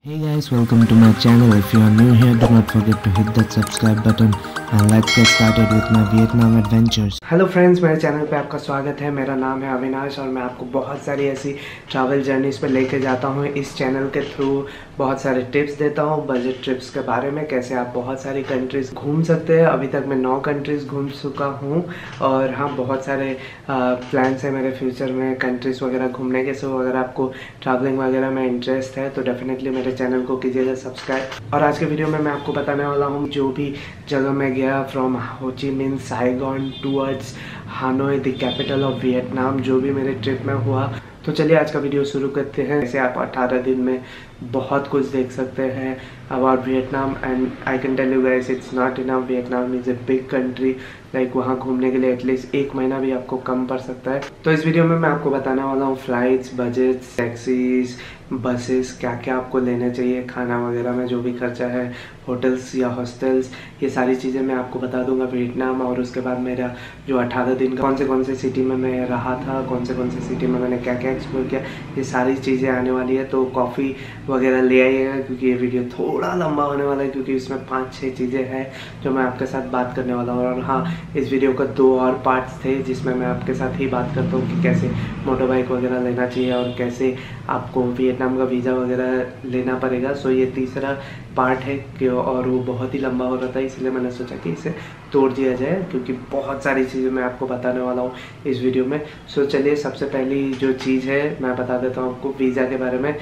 Hey guys, welcome to my channel. If you are new here, do not forget to hit that subscribe button and let's get started with my Vietnam adventures. Hello friends, मेरे channel पे आपका स्वागत है। मेरा नाम है अविनाश और मैं आपको बहुत सारी ऐसी ट्रैवल जर्नीज़ पे लेके जाता हूँ। इस चैनल के थ्रू बहुत सारे टिप्स देता हूँ बजट ट्रिप्स के बारे में, कैसे आप बहुत सारी कंट्रीज़ घूम सकते हैं। अभी तक मैं 9 कंट्रीज़ घूम चुका हूँ और हाँ, बहुत सारे प्लान्स हैं मेरे फ्यूचर में कंट्रीज़ वगैरह घूमने के। सो अगर आपको ट्रैवलिंग वगैरह में इंटरेस्ट है तो डेफिनेटली मेरे चैनल को कीजिएगा सब्सक्राइब। और आज के वीडियो में मैं आपको बताने वाला हूँ जो भी जगह मैं गया from Ho Chi Minh Saigon towards Hanoi the capital of Vietnam, जो भी मेरे ट्रिप में हुआ। तो चलिए आज का वीडियो शुरू करते हैं। ऐसे आप 18 दिन में बहुत कुछ देख सकते हैं about Vietnam and I can tell you guys it's not enough. Vietnam is a big country, like वहाँ घूमने के लिए एटलीस्ट 1 महीना भी आपको कम पड़ सकता है। तो इस वीडियो में मैं आपको बताने वाला हूँ फ्लाइट्स, बजट्स, टैक्सीज, बसेस, क्या क्या आपको लेने चाहिए, खाना वगैरह में जो भी खर्चा है, होटल्स या हॉस्टल्स, ये सारी चीज़ें मैं आपको बता दूंगा वियतनाम। और उसके बाद मेरा जो 18 दिन का कौन से सिटी में मैं रहा था, कौन से सिटी में मैंने क्या क्या एक्सप्लोर किया, ये सारी चीज़ें आने वाली है। तो कॉफ़ी वगैरह ले आइएगा क्योंकि ये वीडियो थोड़ा लंबा होने वाला है, क्योंकि इसमें 5-6 चीज़ें हैं जो मैं आपके साथ बात करने वाला हूँ। और हाँ, इस वीडियो का 2 और पार्ट्स थे जिसमें मैं आपके साथ ही बात करता हूँ कि कैसे मोटर बाइक वगैरह लेना चाहिए और कैसे आपको वियतनाम का वीज़ा वगैरह लेना पड़ेगा। सो ये तीसरा पार्ट है कि और वो बहुत ही लंबा हो रहा था, इसलिए मैंने सोचा कि इसे तोड़ दिया जाए क्योंकि बहुत सारी चीज़ें मैं आपको बताने वाला हूँ इस वीडियो में। सो चलिए, सबसे पहली जो चीज़ है मैं बता देता हूँ आपको वीज़ा के बारे में,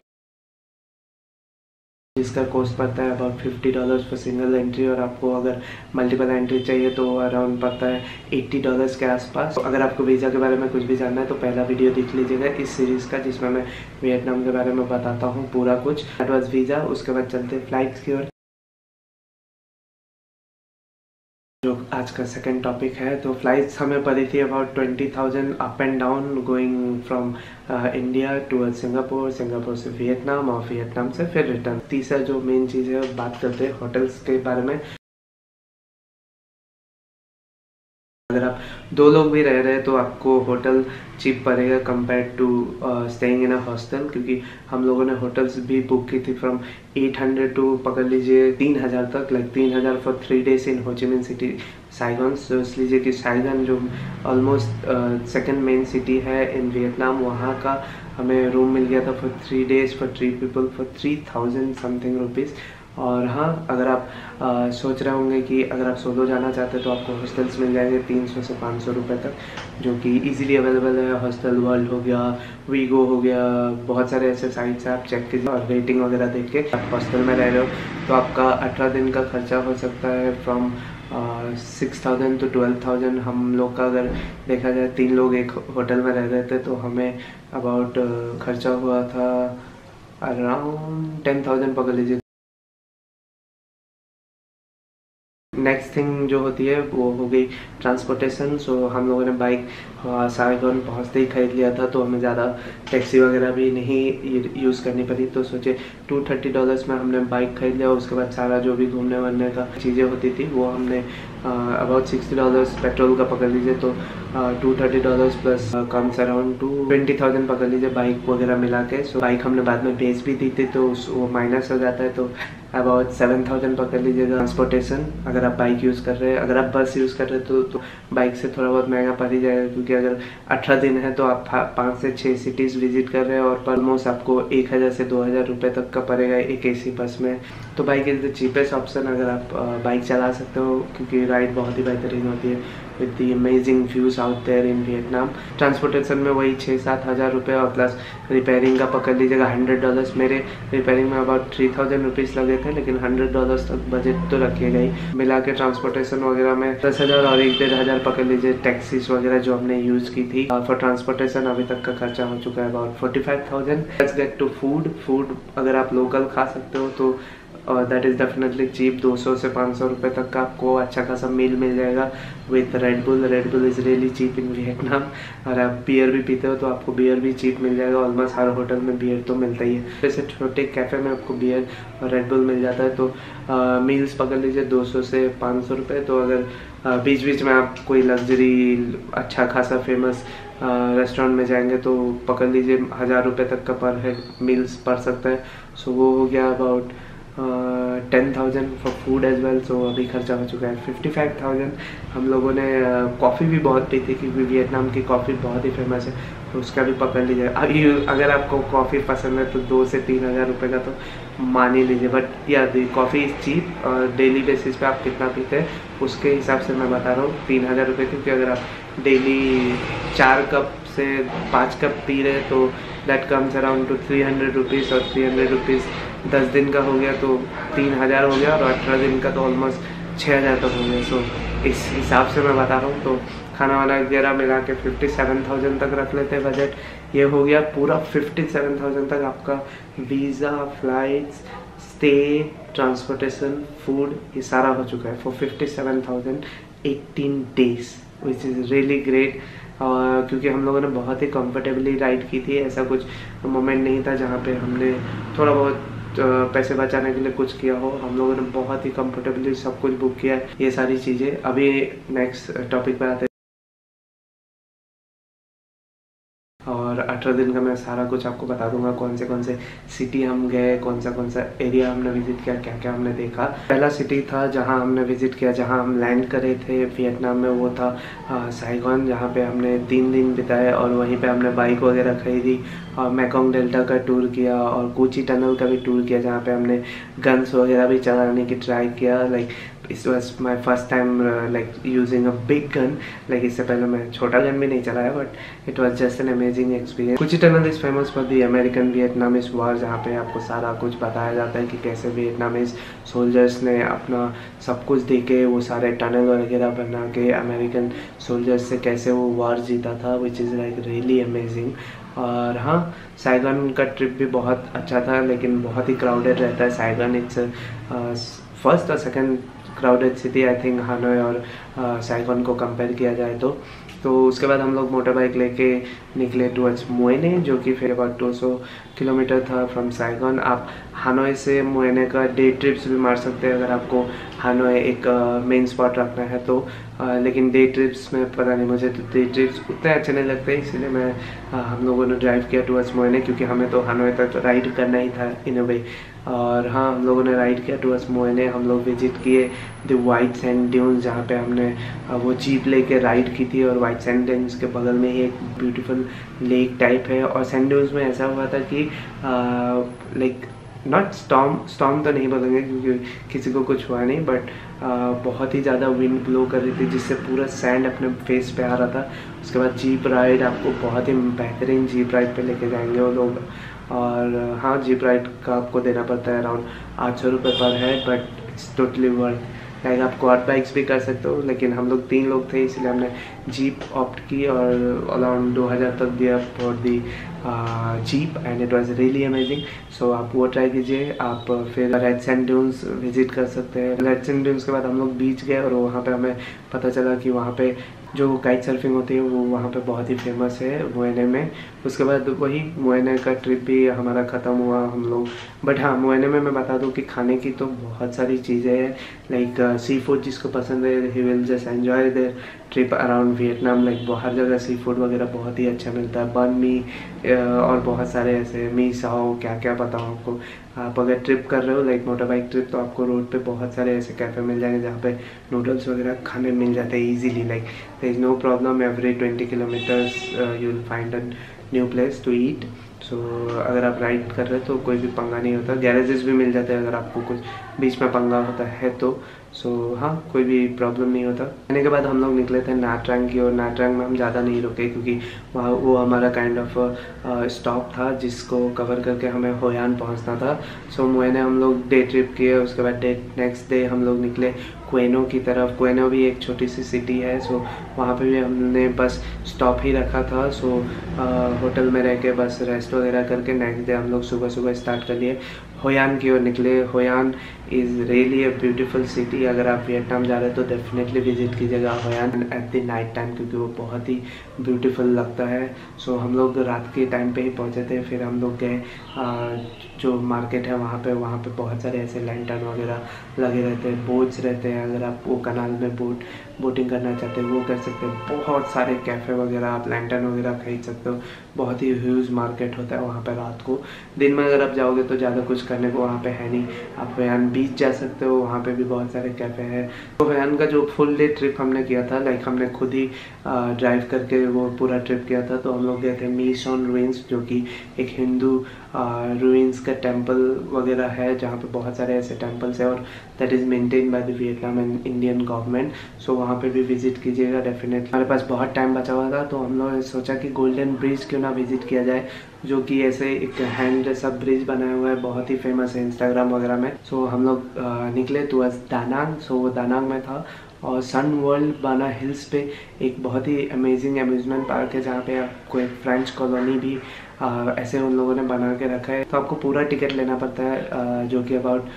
जिसका कॉस्ट पड़ता है अबाउट $50 फॉर सिंगल एंट्री। और आपको अगर मल्टीपल एंट्री चाहिए तो अराउंड पड़ता है $80 के आसपास। तो अगर आपको वीज़ा के बारे में कुछ भी जानना है तो पहला वीडियो देख लीजिएगा इस सीरीज़ का, जिसमें मैं वियतनाम के बारे में बताता हूँ पूरा कुछ। That was visa. उसके बाद चलते हैं फ्लाइट्स की ओर, जो आज का सेकंड टॉपिक है। तो फ्लाइट्स हमें पड़ी थी about 20,000 up and down, going from India toward Singapore, Singapore से वियतनाम और वियतनाम से फिर रिटर्न। तीसरा जो मेन चीज़ है, बात करते हैं होटल्स के बारे में। अगर आप 2 लोग भी रह रहे हैं तो आपको होटल चीप पड़ेगा compare to staying in a hostel, क्योंकि हम लोगों ने होटल्स भी बुक की थी फ्रॉम 800 टू पकड़ लीजिए 3000 तक, लाइक 3000 फॉर 3 डेज इन हो ची मिन सिटी साइगॉन। सोच लीजिए कि साइगॉन जो ऑलमोस्ट सेकंड मेन सिटी है इन वियतनाम, वहाँ का हमें रूम मिल गया था for 3 days for 3 people for 3000 something rupees. और हाँ, अगर आप सोच रहे होंगे कि अगर आप सोलो जाना चाहते हैं तो आपको हॉस्टल्स मिल जाएंगे 300 से 500 रुपये तक, जो कि इजीली अवेलेबल है। हॉस्टल वर्ल्ड हो गया, वीगो हो गया, बहुत सारे ऐसे साइट्स हैं, आप चेक कीजिए और रेटिंग वगैरह देख के। आप हॉस्टल में रह रहे हो तो आपका 18 दिन का खर्चा हो सकता है फ्रॉम 6,000 to 12,000। हम लोग का अगर देखा जाए 3 लोग एक होटल में रह रहे थे तो हमें अबाउट खर्चा हुआ था अराउंड 10,000 पकड़ लीजिए। नेक्स्ट थिंग जो होती है वो हो गई ट्रांसपोर्टेशन। सो हम लोगों ने बाइक साइगॉन पहुँचते ही खरीद लिया था, तो हमें ज़्यादा टैक्सी वगैरह भी नहीं यूज़ करनी पड़ी। तो सोचे $230 में हमने बाइक खरीद लिया। उसके बाद सारा जो भी घूमने वरने का चीज़ें होती थी वो हमने अबाउट $60 पेट्रोल का पकड़ लीजिए, तो $230 प्लस कम्स अराउंड टू 20,000 पकड़ लीजिए बाइक वगैरह मिला के। सो बाइक हमने बाद में बेच भी दी थी तो वो माइनस हो जाता है, तो अबाउट 7,000 पकड़ लीजिएगा ट्रांसपोर्टेशन अगर आप बाइक यूज़ कर रहे हैं। अगर आप बस यूज़ कर रहे हैं तो बाइक से थोड़ा बहुत महंगा पड़ ही जाएगा, क्योंकि अगर 18 दिन है तो आप 5 से 6 सिटीज़ विजिट कर रहे हैं और ऑलमोस्ट आपको 1,000 से 2,000 रुपये तक का पड़ेगा एक AC बस में। तो bike is the cheapest option अगर आप बाइक चला सकते हो, क्योंकि राइड बहुत ही बेहतरीन होती है with the amazing views out there in Vietnam. Transportation में वही 6-7 हज़ार रुपये और प्लस रिपेयरिंग का पकड़ लीजिएगा $100। मेरे रिपेयरिंग में अबाउट 3,000 रुपीज़ लगे थे, लेकिन $100 तक बजट तो रखिएगा ही। मिला के ट्रांसपोर्टेशन वगैरह में 10,000 और 1-1,500 पकड़ लीजिए। टैक्सीज वगैरह जो हमने यूज़ की थी फॉर ट्रांसपोर्टेशन अभी तक का खर्चा हो चुका है about 45,000। Let's get to food अगर आप लोकल खा सकते हो तो दैट इज़ डेफिनेटली चीप। 200 से 500 रुपये तक का आपको अच्छा खासा मील मिल जाएगा with Red Bull is really cheap in Vietnam. और आप बियर भी पीते हो तो आपको बियर भी चीप मिल जाएगा। ऑलमोस्ट हर होटल में बियर तो मिलता ही है। जैसे छोटे कैफ़े में आपको बियर और रेड बुल मिल जाता है। तो मील्स पकड़ लीजिए 200 से 500 रुपये। तो अगर बीच बीच में आप कोई लग्जरी अच्छा खासा फेमस रेस्टोरेंट में जाएंगे तो पकड़ लीजिए 1000 रुपये तक का पर हेड मील्स पड़ सकता है। सो वो हो गया about 10,000 for food as well. So अभी खर्चा हो चुका है 55,000। हम लोगों ने कॉफ़ी भी बहुत पी थी क्योंकि वियतनाम की कॉफ़ी बहुत ही फेमस है, तो उसका भी पकड़ लीजिए। अभी अगर आपको कॉफ़ी पसंद है तो 2 से 3,000 रुपये का तो मान ही लीजिए। बट या कॉफ़ी इज़ चीप और डेली बेसिस पे आप कितना पीते हैं उसके हिसाब से मैं बता रहा हूँ 3,000 रुपये, क्योंकि अगर आप डेली 4 कप से 5 कप पी रहे तो that comes around two 300 rupees, और 300 रुपीज़ 10 दिन का हो गया तो 3,000 हो गया, और 18 दिन का तो ऑलमोस्ट 6,000 तक हो गया। सो इस हिसाब से मैं बता रहा हूँ। तो खाना वाना वगैरह मिला के 57,000 तक रख लेते हैं बजट। ये हो गया पूरा 57,000 तक आपका visa, flights, stay, transportation, food, ये सारा हो चुका है for 57,000 18 days, which is really great. क्योंकि हम लोगों ने बहुत ही कंफर्टेबली राइड की थी, ऐसा कुछ मोमेंट नहीं था जहाँ पे हमने थोड़ा बहुत पैसे बचाने के लिए कुछ किया हो। हम लोगों ने बहुत ही कंफर्टेबली सब कुछ बुक किया है। ये सारी चीज़ें अभी नेक्स्ट टॉपिक पर आते हैं। और 18 दिन का मैं सारा कुछ आपको बता दूंगा, कौन से सिटी हम गए, कौन सा एरिया हमने विजिट किया, क्या क्या हमने देखा। पहला सिटी था जहां हमने विजिट किया, जहां हम लैंड करे थे वियतनाम में, वो था साइगोन, जहां पे हमने 3 दिन बिताए और वहीं पे हमने बाइक वगैरह खरीदी और मैकोंग डेल्टा का टूर किया और कोची टनल का भी टूर किया, जहाँ पे हमने गन्स वगैरह भी चलाने की ट्राई किया। लाइक इस was my first time like using a big gun. Like इससे पहले मैं छोटा गन भी नहीं चलाया, but it was just an amazing experience. Kochi tunnel is famous for the American Vietnamese war, जहाँ पे आपको सारा कुछ बताया जाता है कि कैसे वियतनामीज सोल्जर्स ने अपना सब कुछ दे के वो सारे टनल वगैरह बना के अमेरिकन सोल्जर्स से कैसे वो वॉर जीता था, which is like really amazing. और हाँ, साइगन का ट्रिप भी बहुत अच्छा था, लेकिन बहुत ही क्राउडेड रहता है साइगन। इट्स फर्स्ट और second crowded city I think Hanoi और साइगन को कंपेयर किया जाए तो उसके बाद हम लोग मोटर बाइक लेके निकले टुवर्ड्स मोएने, जो कि फिर अबाउट 200 किलोमीटर था फ्रॉम साइगन। आप हानोई से मोएने का डे ट्रिप्स भी मार सकते हैं अगर आपको हानोई एक मेन स्पॉट रखना है तो। लेकिन डे ट्रिप्स में पता नहीं, मुझे तो डे ट्रिप्स उतने अच्छे नहीं लगते, इसीलिए मैं हम लोगों ने ड्राइव किया टुवर्ड्स मोएने, क्योंकि हमें तो हानोई तक राइड करना ही था इन अ वे। और हाँ, हम लोगों ने राइड किया टुवर्ड्स मोएने। हम लोग विजिट किए द वाइट सैंड ड्यून्स, जहाँ पे हमने वो जीप लेके राइड की थी, और वाइट सैंड ड्यून्स के बगल में ही एक ब्यूटीफुल लेक टाइप है। और सैंड ड्यून्स में ऐसा हुआ था कि लाइक नॉट स्टॉर्म तो नहीं बोलेंगे क्योंकि किसी को कुछ हुआ नहीं, बट बहुत ही ज़्यादा विंड ब्लो कर रही थी जिससे पूरा सैंड अपने फेस पे आ रहा था। उसके बाद जीप राइड, आपको बहुत ही बेहतरीन जीप राइड पे लेके जाएंगे वो लोग। और हाँ, जीप राइड का आपको देना पड़ता है अराउंड 800 रुपये पर head, but it's totally worth. Like आप क्वाड बाइक्स भी कर सकते हो, लेकिन हम लोग 3 लोग थे इसलिए हमने जीप ऑप्ट की और अराउंड 2000 तक दिया for the jeep, and it was really amazing. So आप वो ट्राई कीजिए। आप फिर रेड सैंड ड्यून्स विजिट कर सकते हैं। रेड सैंड ड्यून्स के बाद हम लोग बीच गए और वहाँ पे हमें पता चला कि वहाँ पे जो काइट सर्फिंग होती है वो वहाँ पे बहुत ही फेमस है मोएने में। उसके बाद वही मोएने का ट्रिप भी हमारा ख़त्म हुआ हम लोग। बट हाँ, मोएने में मैं बता दूँ कि खाने की तो बहुत सारी चीज़ें हैं। लाइक सी फूड जिसको पसंद है, he will just enjoy their trip around Vietnam. Like हर जगह सी फूड वगैरह बहुत ही अच्छा मिलता है, बन मी और बहुत सारे ऐसे मी साओ, क्या क्या बताऊँ आपको। आप अगर ट्रिप कर रहे हो लाइक मोटर बाइक ट्रिप, तो आपको रोड पे बहुत सारे ऐसे कैफ़े मिल जाएंगे जहाँ पे नूडल्स वगैरह खाने मिल जाते हैं easily. Like there is no problem, every 20 kilometres you will find a new place to eat. So अगर आप राइड कर रहे हो तो कोई भी पंगा नहीं होता। गैरेजेस भी मिल जाते हैं अगर आपको कुछ बीच में पंगा होता है तो। सो हाँ, कोई भी प्रॉब्लम नहीं होता। आने के बाद हम लोग निकले थे ना ट्रांग की, और ना ट्रांग में हम ज़्यादा नहीं रुके क्योंकि वहाँ वो हमारा काइंड ऑफ स्टॉप था जिसको कवर करके हमें होयान पहुँचना था। सो मोएने हम लोग डे ट्रिप किए। उसके बाद नेक्स्ट डे हम लोग निकले क्वेनो की तरफ। क्वेनो भी एक छोटी सी सिटी है, सो वहाँ पे भी हमने बस स्टॉप ही रखा था। सो होटल में रह के बस रेस्ट वगैरह करके नेक्स्ट डे हम लोग सुबह स्टार्ट कर लिए, होयान की ओर निकले। Hoi An is really a beautiful city. अगर आप वियतनाम जा रहे हो तो डेफिनेटली विजिट कीजिएगा Hoi An at the night time, क्योंकि वो बहुत ही ब्यूटीफुल लगता है। सो हम लोग रात के टाइम पे ही पहुँचे थे। फिर हम लोग गए जो मार्केट है वहाँ पे बहुत सारे ऐसे लैंटर्न वगैरह लगे रहते हैं, बोट्स रहते हैं। अगर आप वो कनाल में बोटिंग करना चाहते हैं वो कर सकते हैं। बहुत सारे कैफ़े वगैरह, आप लैंटर्न वगैरह खरीद सकते हो। बहुत ही ह्यूज मार्केट होता है वहाँ पे रात को। दिन में अगर आप जाओगे तो ज़्यादा कुछ करने को वहाँ पे है नहीं। आप होयान बीच जा सकते हो, वहाँ पे भी बहुत सारे कैफ़े हैं। तो होयान का जो फुल डे ट्रिप हमने किया था, लाइक हमने खुद ही ड्राइव करके वो पूरा ट्रिप किया था। तो हम लोग गए थे मी सॉन रुइंस, जो कि एक हिंदू रुइंस का टेम्पल वगैरह है, जहाँ पे बहुत सारे ऐसे टेम्पल्स हैं और that is maintain by the Vietnam and Indian government. So वहाँ पे भी विजिट कीजिएगा डेफिनेटली। हमारे पास बहुत टाइम बचा हुआ था तो हम लोगों ने सोचा कि गोल्डन ब्रिज क्यों ना विजिट किया जाए, जो कि ऐसे एक हैंड सब ब्रिज बनाया हुआ है, बहुत ही फेमस है इंस्टाग्राम वगैरह में। सो हम लोग निकले टुवर्ड्स दानांग। सो वो दानांग में था। और सन वर्ल्ड बाना हिल्स पे एक बहुत ही अमेजिंग अम्यूज़मेंट पार्क है, जहाँ पे आपको एक फ्रेंच कॉलोनी भी ऐसे उन लोगों ने बना के रखा है। तो आपको पूरा टिकट लेना पड़ता है, जो कि अबाउट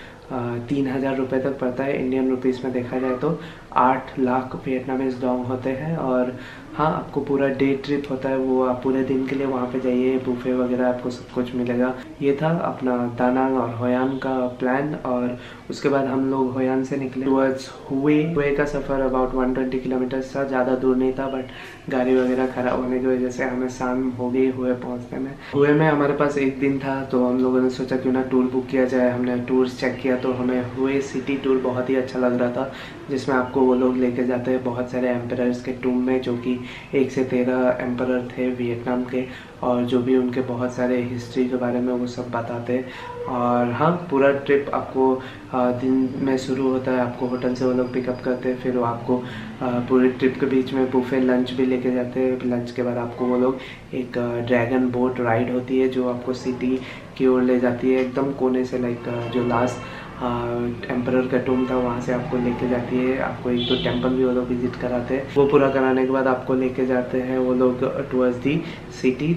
3,000 रुपये तक पड़ता है। इंडियन रुपीज़ में देखा जाए तो 8 लाख वियतनामीज डोंग होते हैं। और हाँ, आपको पूरा डे ट्रिप होता है, वो आप पूरे दिन के लिए वहाँ पे जाइए, बुफे वगैरह आपको सब कुछ मिलेगा। ये था अपना दानांग और होयान का प्लान। और उसके बाद हम लोग होयान से निकले टुवर्ड्स हुए का सफ़र अबाउट 120 किलोमीटर था। ज़्यादा दूर नहीं था, बट गाड़ी वगैरह ख़राब होने की वजह से हमें शाम हो गई हुए पहुँचने में। हुए में हमारे पास एक दिन था, तो हम लोगों ने सोचा क्यों ना टूर बुक किया जाए। हमने टूर्स चेक किया तो हमें हुए सिटी टूर बहुत ही अच्छा लग रहा था, जिसमें आपको वो लोग लेके जाते हैं बहुत सारे एम्परर्स के टूम में, जो कि 1 से 13 एम्परर थे वियतनाम के, और जो भी उनके बहुत सारे हिस्ट्री के बारे में वो सब बताते। और हाँ, पूरा ट्रिप आपको दिन में शुरू होता है, आपको होटल से वो लोग पिकअप करते हैं, फिर वो आपको पूरे ट्रिप के बीच में बुफे लंच भी लेके जाते हैं। लंच के बाद आपको वो लोग एक ड्रैगन बोट राइड होती है, जो आपको सिटी की ओर ले जाती है, एकदम कोने से, लाइक जो लास्ट एम्परर का टूम था वहाँ से आपको लेके जाती है। आपको एक 2 टेम्पल भी वो लोग विजिट कराते हैं। वो पूरा कराने के बाद आपको लेके जाते हैं वो लोग टुवर्ड्स दी सिटी।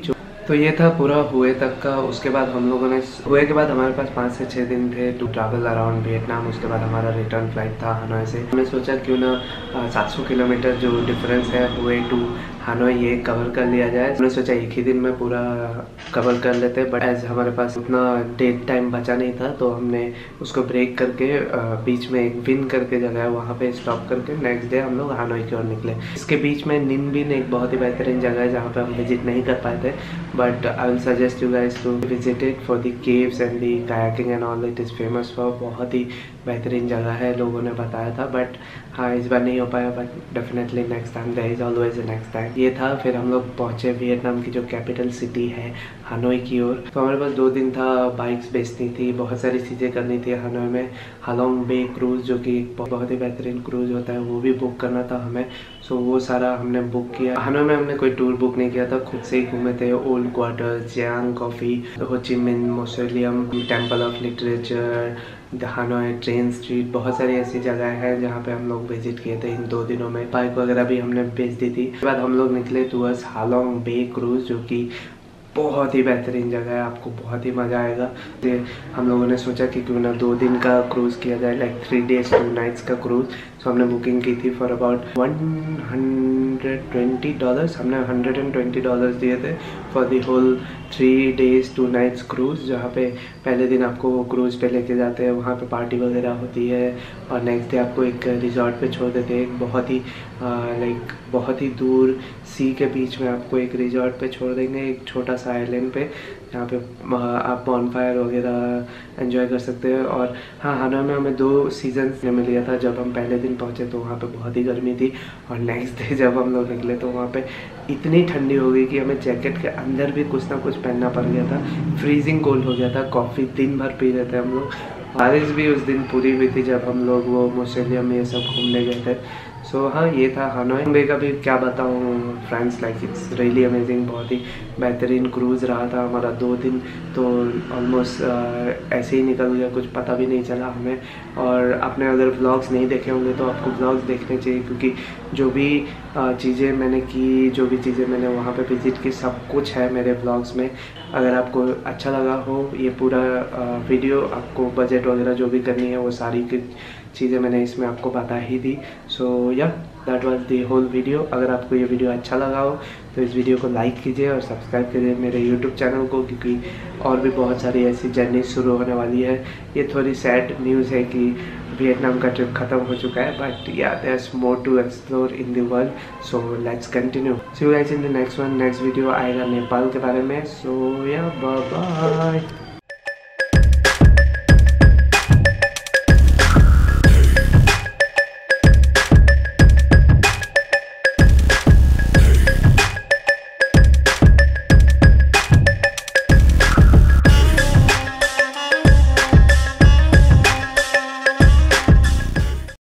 तो ये था पूरा हुए तक का। उसके बाद हम लोगों ने हुए के बाद हमारे पास 5 से 6 दिन थे टू ट्रैवल अराउंड वियतनाम। उसके बाद हमारा रिटर्न फ्लाइट था हनोई से। हमने सोचा क्यों ना 700 किलोमीटर जो डिफरेंस है हुए टू हनोई, ये कवर कर लिया जाए। हमने सोचा एक ही दिन में पूरा कवर कर लेते, बट एज हमारे पास उतना डेट टाइम बचा नहीं था, तो हमने उसको ब्रेक करके बीच में एक विन करके जगह है वहाँ पे स्टॉप करके नेक्स्ट डे हम लोग हनोई की ओर निकले। इसके बीच में निन बिन एक बहुत ही बेहतरीन जगह है, जहाँ पे हम विजिट नहीं कर पाए थे, but I will suggest you guys to visit it for the caves and the kayaking and all. It is famous for, बहुत ही बेहतरीन जगह है, लोगों ने बताया था। बट हाँ, इस बार नहीं हो पाया, but definitely next time, there is always a next time. ये था। फिर हम लोग पहुँचे वियतनाम की जो कैपिटल सिटी है हनोई की ओर। तो हमारे पास 2 दिन था, बाइक्स बेचनी थी, बहुत सारी चीज़ें करनी थी हनोई में। हालोंग बे क्रूज़, जो कि बहुत ही बेहतरीन क्रूज़ होता है, वो भी बुक करना था हमें। सो वो सारा हमने बुक किया। हनोई में हमने कोई टूर बुक नहीं किया था, खुद से ही घूमे थे। ओल्ड क्वार्टर, जियांग कॉफ़ी, हो ची मिन mausoleum, temple of literature, Hanoi train street, बहुत सारी ऐसी जगह है जहाँ पे हम लोग विजिट किए थे इन 2 दिनों में। बाइक वगैरह भी हमने बेच दी थी। उसके बाद हम लोग निकले टुवर्ड्स हालोंग बे क्रूज़, जो कि बहुत ही बेहतरीन जगह है, आपको बहुत ही मज़ा आएगा। तो हम लोगों ने सोचा कि क्यों ना 2 दिन का क्रूज़ किया जाए, लाइक 3 days 2 nights का क्रूज़। सो हमने बुकिंग की थी फॉर अबाउट $120। हमने $120 दिए थे for the whole 3 days 2 nights cruise, जहाँ पे पहले दिन आपको वो क्रूज़ पे लेके जाते हैं, वहाँ पे पार्टी वगैरह होती है, और नेक्स्ट डे आपको एक रिजॉर्ट पे छोड़ देते हैं, एक बहुत ही लाइक बहुत ही दूर सी के बीच में आपको एक रिजॉर्ट पे छोड़ देंगे, एक छोटा सा आइलैंड पे, जहाँ पे आप बॉनफायर वगैरह एंजॉय कर सकते हैं। और हाँ, हनोई में हमें 2 सीजन्स में लिया था। जब हम पहले दिन पहुँचे तो वहाँ पे बहुत ही गर्मी थी, और नेक्स्ट डे जब हम लोग निकले तो वहाँ पे इतनी ठंडी हो गई कि हमें जैकेट के अंदर भी कुछ ना कुछ पहनना पड़ गया था। फ्रीजिंग कोल्ड हो गया था। कॉफ़ी दिन भर पी रहे थे हम लोग। बारिश भी उस दिन पूरी हुई थी जब हम लोग वो मौसोलियम ये सब घूमने गए थे। सो हाँ, ये था हनोई बे का भी क्या बताऊँ friends, like it's really amazing. बहुत ही बेहतरीन क्रूज़ रहा था हमारा। 2 दिन तो ऑलमोस्ट ऐसे ही निकल गया, कुछ पता भी नहीं चला हमें। और आपने अगर व्लॉग्स नहीं देखे होंगे तो आपको व्लॉग्स देखने चाहिए, क्योंकि जो भी चीज़ें मैंने की, जो भी चीज़ें मैंने वहाँ पे विज़िट की, सब कुछ है मेरे व्लॉग्स में। अगर आपको अच्छा लगा हो ये पूरा वीडियो, आपको बजट वगैरह जो भी करनी है वो सारी चीज़ें मैंने इसमें आपको बता ही दी। So yeah that was the whole video. अगर आपको ये वीडियो अच्छा लगा हो तो इस वीडियो को लाइक कीजिए और सब्सक्राइब कीजिए मेरे यूट्यूब चैनल को, क्योंकि और भी बहुत सारी ऐसी जर्नी शुरू होने वाली है। ये थोड़ी सैड न्यूज़ है कि वियतनाम का ट्रिप ख़त्म हो चुका है, but yeah there is more to explore in the world, so let's continue. See you guys in the next video आएगा नेपाल के बारे में। सो या बाय बाय।